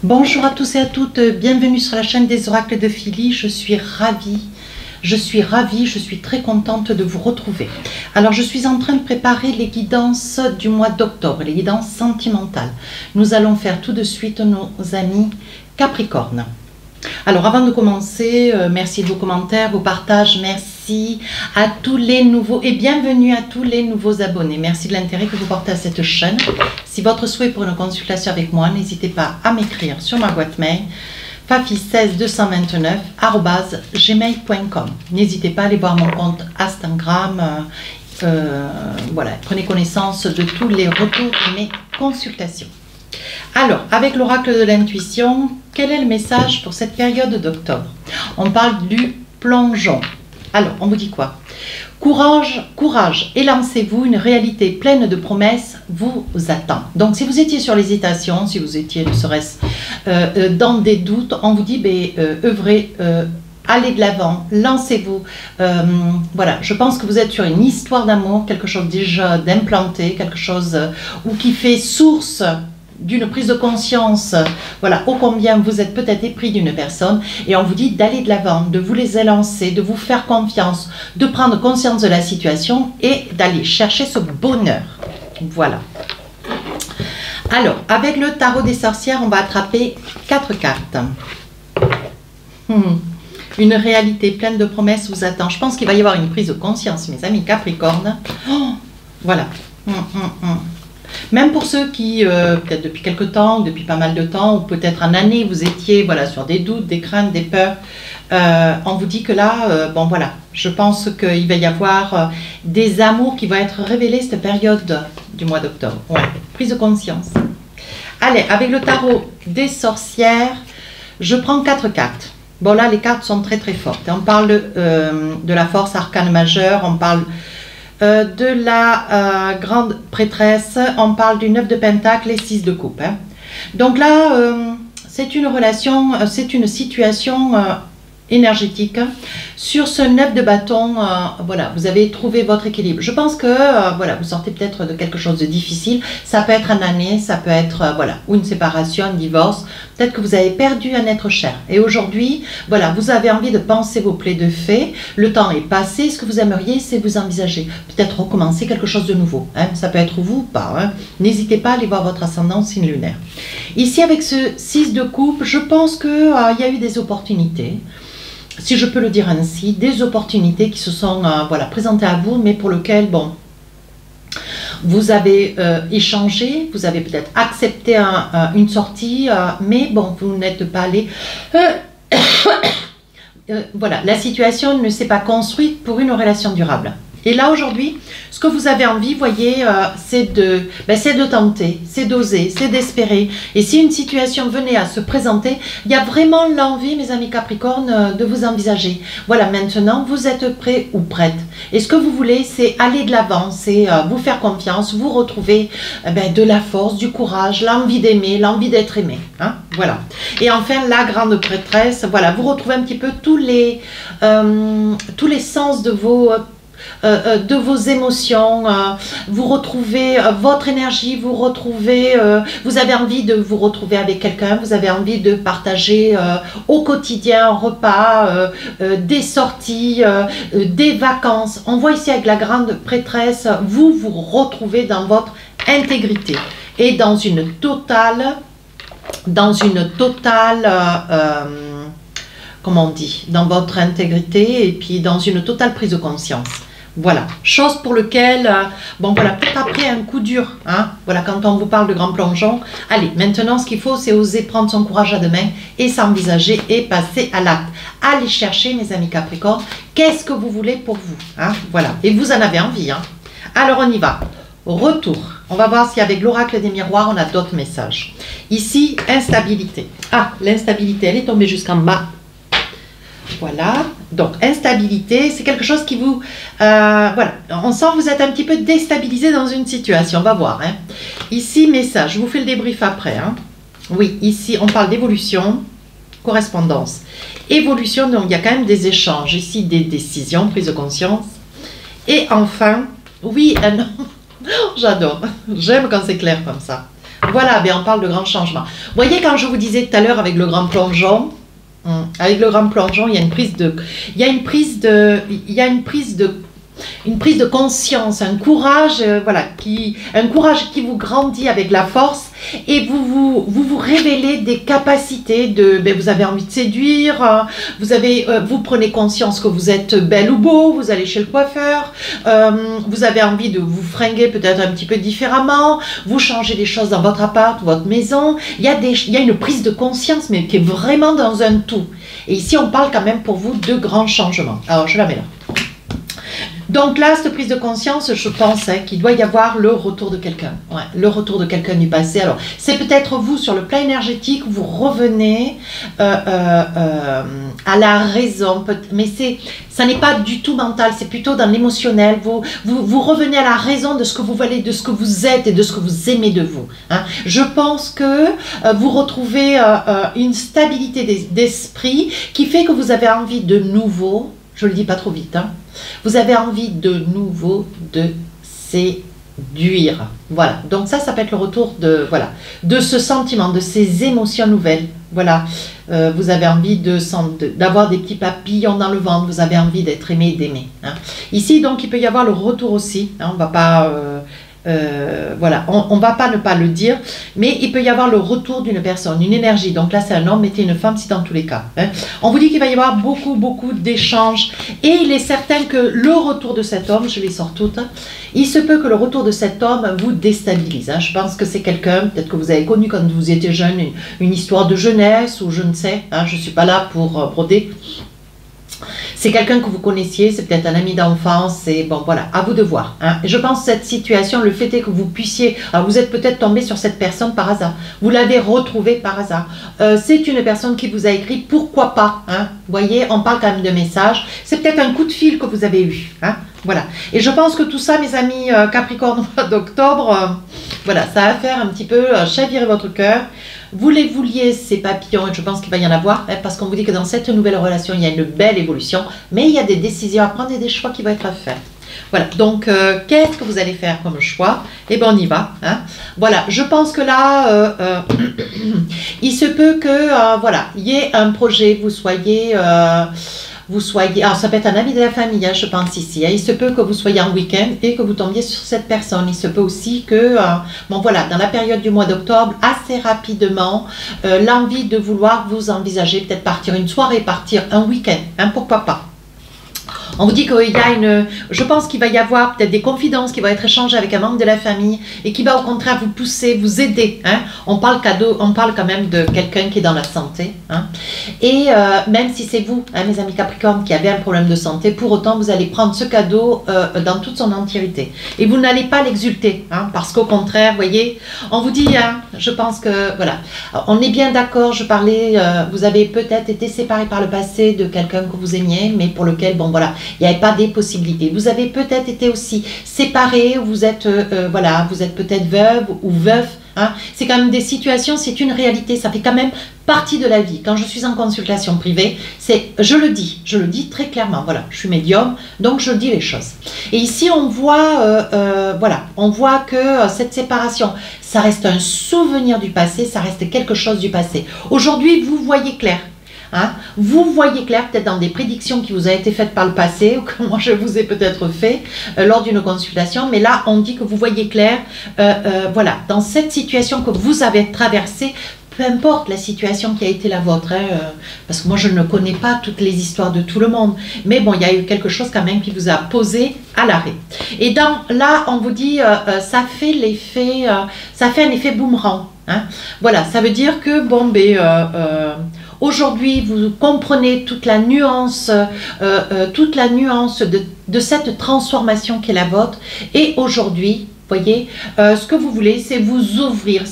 Bonjour à tous et à toutes, bienvenue sur la chaîne des oracles de Philly. Je suis ravie, je suis très contente de vous retrouver. Alors je suis en train de préparer les guidances du mois d'octobre, les guidances sentimentales. Nous allons faire tout de suite nos amis Capricorne. Alors avant de commencer, merci de vos commentaires, vos partages, merci à tous les nouveaux et bienvenue à tous les nouveaux abonnés. Merci de l'intérêt que vous portez à cette chaîne. Si votre souhait pour une consultation avec moi, n'hésitez pas à m'écrire sur ma boîte mail fafi16229@gmail.com. N'hésitez pas à aller voir mon compte Instagram. Voilà, prenez connaissance de tous les retours de mes consultations. Alors, avec l'oracle de l'intuition, quel est le message pour cette période d'octobre? On parle du plongeon. Alors, on vous dit quoi? Courage, courage, et lancez-vous, une réalité pleine de promesses vous attend. Donc, si vous étiez sur l'hésitation, si vous étiez, ne serait-ce dans des doutes, on vous dit, œuvrez, allez de l'avant, lancez-vous. Voilà, je pense que vous êtes sur une histoire d'amour, quelque chose déjà d'implanté, quelque chose ou qui fait source d'une prise de conscience, voilà, ô combien vous êtes peut-être épris d'une personne, et on vous dit d'aller de l'avant, de vous les élancer, de vous faire confiance, de prendre conscience de la situation et d'aller chercher ce bonheur. Voilà. Alors, avec le tarot des sorcières, on va attraper 4 cartes. Une réalité pleine de promesses vous attend. Je pense qu'il va y avoir une prise de conscience, mes amis Capricorne. Oh, voilà. Même pour ceux qui, peut-être depuis quelque temps, depuis pas mal de temps, ou peut-être en année, vous étiez voilà, sur des doutes, des craintes, des peurs, on vous dit que là, bon voilà, je pense qu'il va y avoir des amours qui vont être révélés cette période du mois d'octobre. Ouais, prise de conscience. Allez, avec le tarot des sorcières, je prends 4 cartes. Bon là, les cartes sont très très fortes. On parle de la force arcane majeure, on parle de la grande prêtresse, on parle du 9 de pentacle et 6 de coupe. Hein. Donc là, c'est une relation, c'est une situation énergétique. Sur ce 9 de bâton, voilà, vous avez trouvé votre équilibre. Je pense que voilà, vous sortez peut-être de quelque chose de difficile. Ça peut être une année, ça peut être voilà, ou une séparation, un divorce. Peut-être que vous avez perdu un être cher. Et aujourd'hui, voilà, vous avez envie de penser vos plaies de fait. Le temps est passé. Ce que vous aimeriez, c'est vous envisager. Peut-être recommencer quelque chose de nouveau. Hein. Ça peut être vous ou pas. Hein. N'hésitez pas à aller voir votre ascendant signe lunaire. Ici, avec ce 6 de coupe, je pense qu'il y a eu des opportunités. Si je peux le dire ainsi, des opportunités qui se sont voilà, présentées à vous, mais pour lesquelles, bon, vous avez échangé, vous avez peut-être accepté une sortie, mais bon, vous n'êtes pas allé... voilà, la situation ne s'est pas construite pour une relation durable. Et là, aujourd'hui, ce que vous avez envie, voyez, c'est de tenter, c'est d'oser, c'est d'espérer. Et si une situation venait à se présenter, il y a vraiment l'envie, mes amis Capricorne, de vous envisager. Voilà, maintenant, vous êtes prêts ou prêtes. Et ce que vous voulez, c'est aller de l'avant, c'est vous faire confiance, vous retrouver de la force, du courage, l'envie d'aimer, l'envie d'être aimé. Hein, voilà. Et enfin, la grande prêtresse, voilà, vous retrouvez un petit peu tous les sens de vos émotions, vous retrouvez votre énergie, vous retrouvez, vous avez envie de vous retrouver avec quelqu'un, vous avez envie de partager au quotidien un repas, des sorties, des vacances. On voit ici avec la grande prêtresse, vous vous retrouvez dans votre intégrité et dans une totale, comment on dit, dans votre intégrité et puis dans une totale prise de conscience. Voilà, chose pour laquelle, bon voilà, peut-être après un coup dur, hein, voilà, quand on vous parle de grand plongeon, allez, maintenant ce qu'il faut, c'est oser prendre son courage à deux mains et s'envisager et passer à l'acte. Allez chercher, mes amis Capricorne, qu'est-ce que vous voulez pour vous, hein, voilà, et vous en avez envie, hein. Alors on y va, retour, on va voir si avec l'oracle des miroirs, on a d'autres messages. Ici, instabilité, ah, l'instabilité, elle est tombée jusqu'en bas. Voilà, donc instabilité, c'est quelque chose qui vous... voilà, on sent que vous êtes un petit peu déstabilisé dans une situation, on va voir. Hein. Ici, message, je vous fais le débrief après. Hein. Oui, ici, on parle d'évolution, correspondance. Évolution, donc il y a quand même des échanges, ici des décisions, prise de conscience. Et enfin, oui, non, j'adore, j'aime quand c'est clair comme ça. Voilà, ben on parle de grands changements. Vous voyez, quand je vous disais tout à l'heure avec le grand plongeon, avec le grand plongeon, il y a une prise de, il y a une prise de, il y a une prise de conscience, un courage, voilà, un courage qui vous grandit avec la force, et vous révélez des capacités de, ben, vous avez envie de séduire, vous prenez conscience que vous êtes belle ou beau, vous allez chez le coiffeur, vous avez envie de vous fringuer peut-être un petit peu différemment, vous changez des choses dans votre appart, votre maison, il y a une prise de conscience, mais qui est vraiment dans un tout. Et ici, on parle quand même pour vous de grands changements. Alors, je la mets là. Donc là, cette prise de conscience, je pense qu'il doit y avoir le retour de quelqu'un. Ouais, le retour de quelqu'un du passé. Alors, c'est peut-être vous, sur le plan énergétique, vous revenez à la raison. Mais ça n'est pas du tout mental, c'est plutôt dans l'émotionnel. Vous revenez à la raison de ce que vous valez, de ce que vous êtes et de ce que vous aimez de vous. Hein. Je pense que vous retrouvez une stabilité d'esprit qui fait que vous avez envie de nouveau, je ne le dis pas trop vite, hein, vous avez envie de nouveau de séduire. Voilà, donc ça peut être le retour de, voilà, de ce sentiment, de ces émotions nouvelles. Voilà, vous avez envie d'avoir des petits papillons dans le ventre, vous avez envie d'être aimé et d'aimer. Hein. Ici, donc, il peut y avoir le retour aussi. Hein, on ne va pas... voilà, on va pas ne pas le dire, mais il peut y avoir le retour d'une personne, une énergie. Donc là, c'est un homme, mettez une femme, si dans tous les cas. Hein. On vous dit qu'il va y avoir beaucoup d'échanges, et il est certain que le retour de cet homme, je les sors toutes, il se peut que le retour de cet homme vous déstabilise. Hein. Je pense que c'est quelqu'un, peut-être que vous avez connu quand vous étiez jeune, une histoire de jeunesse, ou je ne sais, hein, je ne suis pas là pour broder. C'est quelqu'un que vous connaissiez, c'est peut-être un ami d'enfance, et bon voilà, à vous de voir. Hein. Je pense que cette situation, le fait est que vous puissiez, alors vous êtes peut-être tombé sur cette personne par hasard, vous l'avez retrouvée par hasard. C'est une personne qui vous a écrit, pourquoi pas, hein. Vous voyez, on parle quand même de messages, c'est peut-être un coup de fil que vous avez eu. Hein. Voilà, et je pense que tout ça, mes amis Capricorne d'octobre, voilà, ça va faire un petit peu chavirer votre cœur. Vous les vouliez, ces papillons, et je pense qu'il va y en avoir, hein, parce qu'on vous dit que dans cette nouvelle relation, il y a une belle évolution, mais il y a des décisions à prendre et des choix qui vont être à faire. Voilà, donc qu'est-ce que vous allez faire comme choix? Eh bien, on y va. Hein. Voilà, je pense que là, il se peut que, voilà, il y ait un projet, vous soyez, alors ça peut être un ami de la famille, hein, je pense ici, hein. Il se peut que vous soyez en week-end et que vous tombiez sur cette personne. Il se peut aussi que, bon voilà, dans la période du mois d'octobre, assez rapidement, l'envie de vouloir vous envisager, peut-être partir une soirée, partir un week-end, hein, pourquoi pas. On vous dit qu'il y a je pense qu'il va y avoir peut-être des confidences qui vont être échangées avec un membre de la famille et qui va au contraire vous pousser, vous aider. Hein. On parle quand même de quelqu'un qui est dans la santé. Hein. Et même si c'est vous, hein, mes amis Capricorne, qui avez un problème de santé, pour autant vous allez prendre ce cadeau dans toute son entièreté. Et vous n'allez pas l'exulter, hein, parce qu'au contraire, vous voyez, on vous dit, hein, je pense que, voilà, on est bien d'accord, je parlais, vous avez peut-être été séparé par le passé de quelqu'un que vous aimiez, mais pour lequel, bon voilà, il n'y avait pas des possibilités. Vous avez peut-être été aussi séparé, vous êtes, voilà, vous êtes peut-être veuve ou veuf. Hein. C'est quand même des situations, c'est une réalité, ça fait quand même partie de la vie. Quand je suis en consultation privée, je le dis très clairement. Voilà, je suis médium, donc je dis les choses. Et ici, on voit, voilà, on voit que cette séparation, ça reste un souvenir du passé, ça reste quelque chose du passé. Aujourd'hui, vous voyez clair. Hein, vous voyez clair peut-être dans des prédictions qui vous ont été faites par le passé ou que moi je vous ai peut-être fait lors d'une consultation, mais là on dit que vous voyez clair, voilà, dans cette situation que vous avez traversée, peu importe la situation qui a été la vôtre, hein, parce que moi je ne connais pas toutes les histoires de tout le monde, mais bon, il y a eu quelque chose quand même qui vous a posé à l'arrêt. Et là on vous dit, ça fait l'effet, ça fait un effet boomerang. Hein. Voilà, ça veut dire que bon, aujourd'hui, vous comprenez toute la nuance de cette transformation qui est la vôtre. Et aujourd'hui, voyez, ce que vous voulez, c'est vous ouvrir,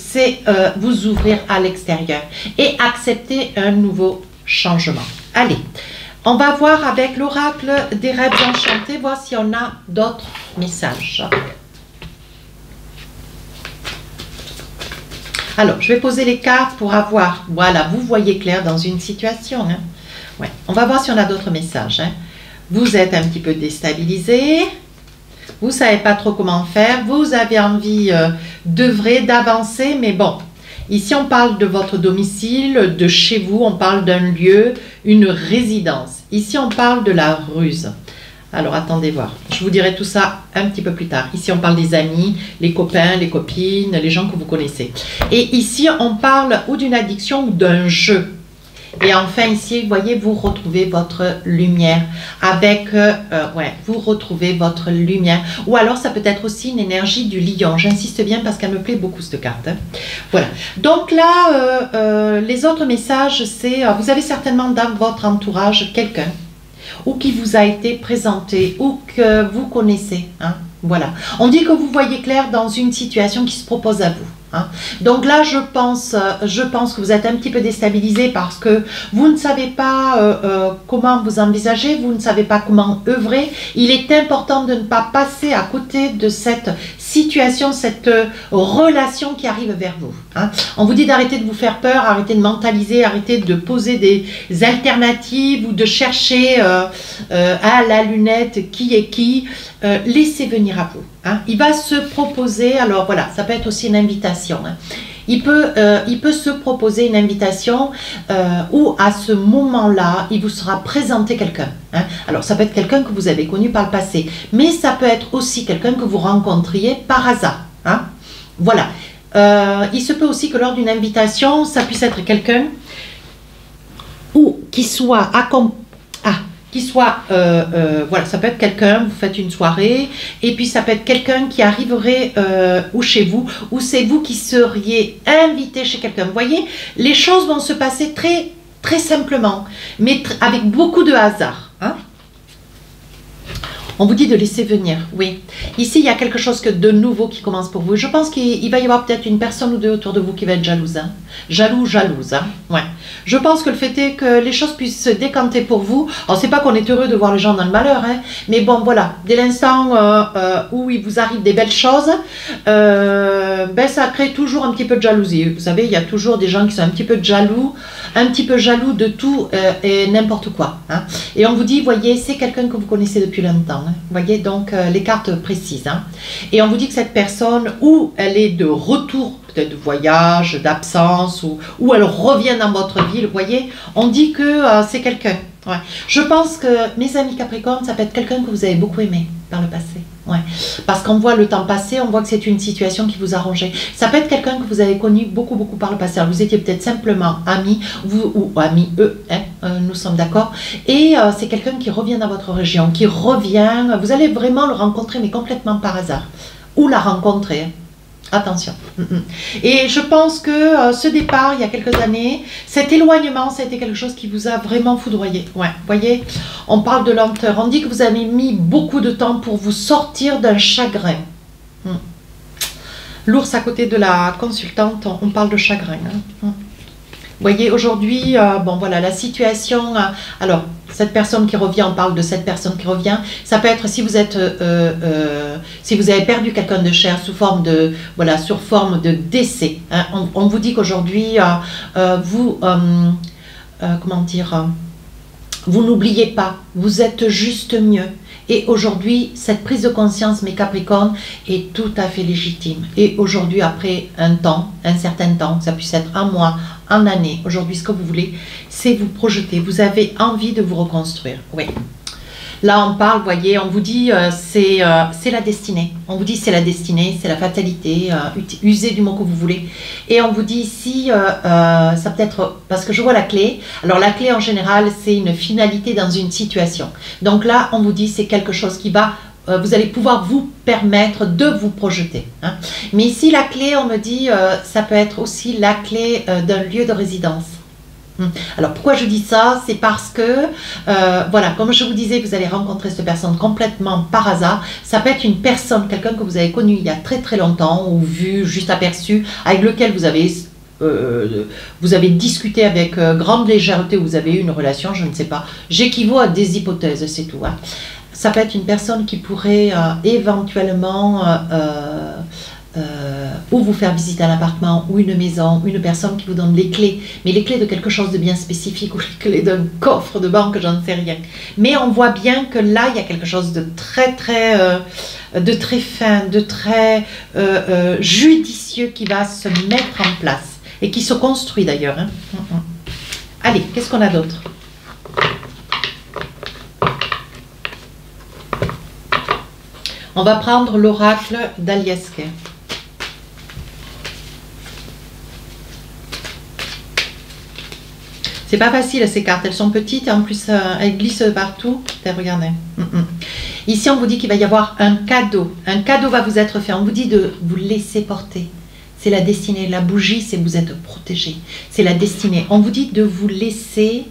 à l'extérieur et accepter un nouveau changement. Allez, on va voir avec l'oracle des rêves enchantés, voir si on a d'autres messages. Alors, je vais poser les cartes pour avoir, voilà, vous voyez clair dans une situation. Hein. Ouais. On va voir si on a d'autres messages. Hein. Vous êtes un petit peu déstabilisé. Vous ne savez pas trop comment faire, vous avez envie d'œuvrer, d'avancer, mais bon, ici on parle de votre domicile, de chez vous, on parle d'un lieu, une résidence. Ici on parle de la ruse. Alors attendez voir, je vous dirai tout ça un petit peu plus tard. Ici on parle des amis, les copains, les copines, les gens que vous connaissez. Et ici on parle ou d'une addiction ou d'un jeu. Et enfin ici, vous voyez, vous retrouvez votre lumière avec, vous retrouvez votre lumière. Ou alors ça peut être aussi une énergie du lion. J'insiste bien parce qu'elle me plaît beaucoup cette carte. Hein. Voilà. Donc là, les autres messages, c'est, vous avez certainement dans votre entourage quelqu'un ou qui vous a été présenté ou que vous connaissez. Hein. Voilà. On dit que vous voyez clair dans une situation qui se propose à vous. Hein. Donc là, je pense que vous êtes un petit peu déstabilisé parce que vous ne savez pas comment vous envisager, vous ne savez pas comment œuvrer. Il est important de ne pas passer à côté de cette situation, cette relation qui arrive vers vous. Hein. On vous dit d'arrêter de vous faire peur, arrêter de mentaliser, arrêter de poser des alternatives ou de chercher à la lunette qui est qui. Laissez venir à vous. Hein. Il va se proposer, alors voilà, ça peut être aussi une invitation. Hein. Il peut se proposer une invitation où à ce moment-là, il vous sera présenté quelqu'un. Hein. Alors ça peut être quelqu'un que vous avez connu par le passé, mais ça peut être aussi quelqu'un que vous rencontriez par hasard. Hein. Voilà. Il se peut aussi que lors d'une invitation, ça puisse être quelqu'un ou qui soit accompagné. Voilà, ça peut être quelqu'un, vous faites une soirée, et puis ça peut être quelqu'un qui arriverait ou chez vous, ou c'est vous qui seriez invité chez quelqu'un. Vous voyez, les choses vont se passer très, très simplement, mais avec beaucoup de hasard. Hein. On vous dit de laisser venir, oui. Ici, il y a quelque chose de nouveau qui commence pour vous. Je pense qu'il va y avoir peut-être une personne ou deux autour de vous qui va être jalouse. Hein. Jalouse. Hein. Ouais. Je pense que le fait est que les choses puissent se décanter pour vous. Alors, c'est pas qu'on est heureux de voir les gens dans le malheur, hein, mais bon, voilà. Dès l'instant où il vous arrive des belles choses, ça crée toujours un petit peu de jalousie. Vous savez, il y a toujours des gens qui sont un petit peu jaloux de tout et n'importe quoi. Hein. Et on vous dit, voyez, c'est quelqu'un que vous connaissez depuis longtemps. Hein. Vous voyez, donc les cartes précises. Hein. Et on vous dit que cette personne, ou elle est de retour, peut-être de voyage, d'absence, ou elle revient dans votre ville, vous voyez, on dit que c'est quelqu'un. Ouais. Je pense que, mes amis Capricorne, ça peut être quelqu'un que vous avez beaucoup aimé par le passé. Ouais. Parce qu'on voit le temps passer, on voit que c'est une situation qui vous arrangeait. Ça peut être quelqu'un que vous avez connu beaucoup par le passé. Alors, vous étiez peut-être simplement amis, ou amis, nous sommes d'accord. Et c'est quelqu'un qui revient dans votre région, qui revient, vous allez vraiment le rencontrer, mais complètement par hasard. Ou la rencontrer. Attention. Et je pense que ce départ, il y a quelques années, cet éloignement, ça a été quelque chose qui vous a vraiment foudroyé. Ouais, vous voyez, on parle de lenteur. On dit que vous avez mis beaucoup de temps pour vous sortir d'un chagrin. L'ours à côté de la consultante, on parle de chagrin. Hein. Vous voyez, aujourd'hui, bon voilà, la situation, alors, cette personne qui revient, on parle de cette personne qui revient, ça peut être si vous êtes, si vous avez perdu quelqu'un de cher sous forme de, voilà, sur forme de décès. Hein, on vous dit qu'aujourd'hui, comment dire, vous n'oubliez pas, vous êtes juste mieux. Et aujourd'hui, cette prise de conscience, mes Capricornes, est tout à fait légitime. Et aujourd'hui, après un certain temps, ça puisse être un mois, une année, aujourd'hui, ce que vous voulez, c'est vous projeter. Vous avez envie de vous reconstruire. Oui. Là, on parle, vous voyez, on vous dit, c'est la destinée. On vous dit, c'est la destinée, c'est la fatalité. Usez du mot que vous voulez. Et on vous dit ici, ça peut être, parce que je vois la clé. Alors, la clé, en général, c'est une finalité dans une situation. Donc là, on vous dit, c'est quelque chose qui va, vous allez pouvoir vous permettre de vous projeter. Hein. Mais ici, la clé, on me dit, ça peut être aussi la clé d'un lieu de résidence. Alors pourquoi je dis ça? C'est parce que, voilà, comme je vous disais, vous allez rencontrer cette personne complètement par hasard. Ça peut être une personne, quelqu'un que vous avez connu il y a très longtemps, ou vu, juste aperçu, avec lequel vous avez discuté avec grande légèreté, ou vous avez eu une relation, je ne sais pas. J'équivaut à des hypothèses, c'est tout. Hein. Ça peut être une personne qui pourrait éventuellement ou vous faire visiter un appartement ou une maison, une personne qui vous donne les clés, mais les clés de quelque chose de bien spécifique ou les clés d'un coffre de banque, j'en sais rien. Mais on voit bien que là, il y a quelque chose de très fin, de très judicieux qui va se mettre en place et qui se construit d'ailleurs. Hein. Allez, qu'est-ce qu'on a d'autre? On va prendre l'oracle d'Aliasker. C'est pas facile ces cartes, elles sont petites et en plus elles glissent partout. Regardez. Ici on vous dit qu'il va y avoir un cadeau. Un cadeau va vous être fait. On vous dit de vous laisser porter. C'est la destinée. La bougie, c'est vous êtes protégé. C'est la destinée. On vous dit de vous laisser.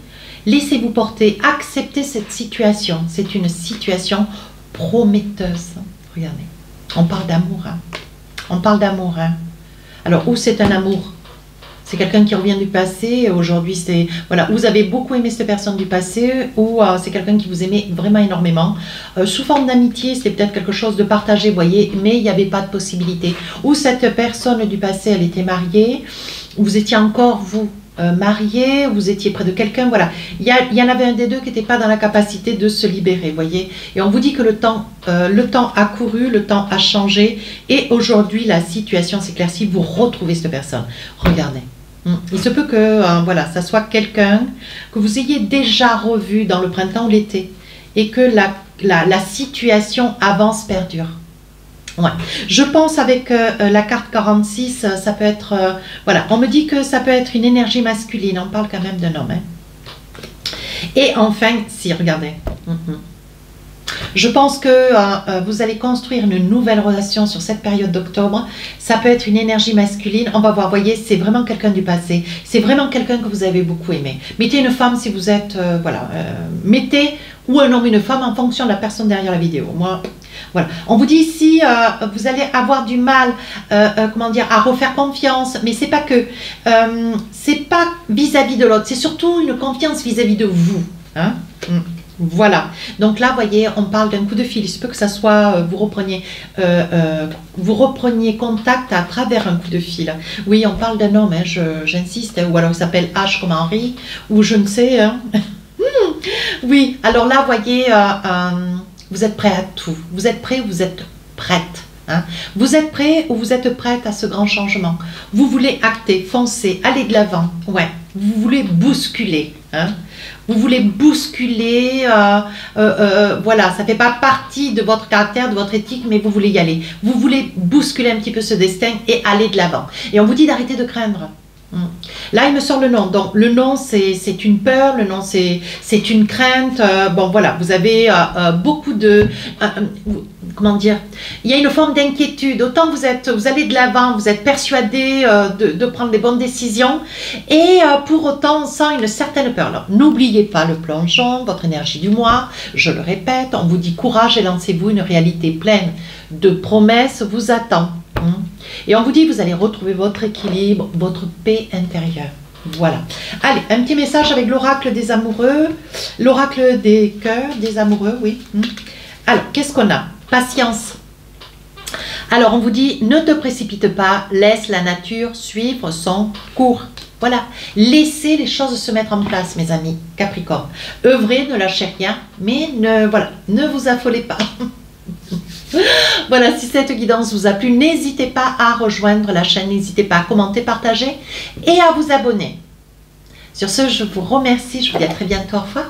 Laissez-vous porter. Acceptez cette situation. C'est une situation prometteuse. Regardez. On parle d'amour. Hein. On parle d'amour. Hein. Alors où c'est un amour? C'est quelqu'un qui revient du passé. Aujourd'hui, c'est voilà, vous avez beaucoup aimé cette personne du passé, ou c'est quelqu'un qui vous aimait vraiment énormément. Sous forme d'amitié, c'était peut-être quelque chose de partagé, vous voyez, mais il n'y avait pas de possibilité. Ou cette personne du passé, elle était mariée, vous étiez encore vous marié, vous étiez près de quelqu'un. Voilà, il y en avait un des deux qui n'était pas dans la capacité de se libérer, vous voyez. Et on vous dit que le temps a couru, le temps a changé, et aujourd'hui la situation s'éclaircit. Vous retrouvez cette personne. Regardez. Il se peut que voilà, ça soit quelqu'un que vous ayez déjà revu dans le printemps ou l'été et que la situation avance, perdure. Ouais. Je pense avec la carte 46, ça peut être... voilà, on me dit que ça peut être une énergie masculine, on parle quand même d'un homme. Hein. Et enfin, si, regardez. Je pense que vous allez construire une nouvelle relation sur cette période d'octobre. Ça peut être une énergie masculine. On va voir, voyez, c'est vraiment quelqu'un du passé. C'est vraiment quelqu'un que vous avez beaucoup aimé. Mettez une femme si vous êtes... voilà. Mettez ou un homme, une femme en fonction de la personne derrière la vidéo. Moi, voilà. On vous dit ici, vous allez avoir du mal, comment dire, à refaire confiance. Mais c'est pas que... c'est pas vis-à-vis de l'autre. C'est surtout une confiance vis-à-vis de vous. Hein. Voilà, donc là, vous voyez, on parle d'un coup de fil. Il se peut que ça soit, vous repreniez contact à travers un coup de fil. Oui, on parle d'un homme, hein, j'insiste, ou alors il s'appelle H comme Henri, ou je ne sais. Hein. Oui, alors là, vous voyez, vous êtes prêt à tout. Vous êtes prêt ou vous êtes prête. Hein. Vous êtes prêt ou vous êtes prête à ce grand changement. Vous voulez acter, foncer, aller de l'avant. Ouais, vous voulez bousculer. Hein. Vous voulez bousculer, voilà, ça ne fait pas partie de votre caractère, de votre éthique, mais vous voulez y aller. Vous voulez bousculer un petit peu ce destin et aller de l'avant. Et on vous dit d'arrêter de craindre. Là, il me sort le nom. Donc, le nom, c'est une peur, le nom, c'est une crainte. Bon, voilà, vous avez beaucoup de... comment dire? Il y a une forme d'inquiétude. Autant vous allez de l'avant, vous êtes persuadé de prendre les bonnes décisions. Et pour autant, on sent une certaine peur. Alors, n'oubliez pas le plongeon, votre énergie du mois. Je le répète, on vous dit courage et lancez-vous. Une réalité pleine de promesses vous attend. Et on vous dit, vous allez retrouver votre équilibre, votre paix intérieure. Voilà. Allez, un petit message avec l'oracle des amoureux, l'oracle des cœurs, des amoureux, oui. Alors, qu'est-ce qu'on a? Patience. Alors, on vous dit, ne te précipite pas, laisse la nature suivre son cours. Voilà. Laissez les choses se mettre en place, mes amis, Capricorne. Œuvrez, ne lâchez rien, mais ne vous affolez pas. Voilà, si cette guidance vous a plu, n'hésitez pas à rejoindre la chaîne, n'hésitez pas à commenter, partager et à vous abonner. Sur ce, je vous remercie, je vous dis à très bientôt, au revoir.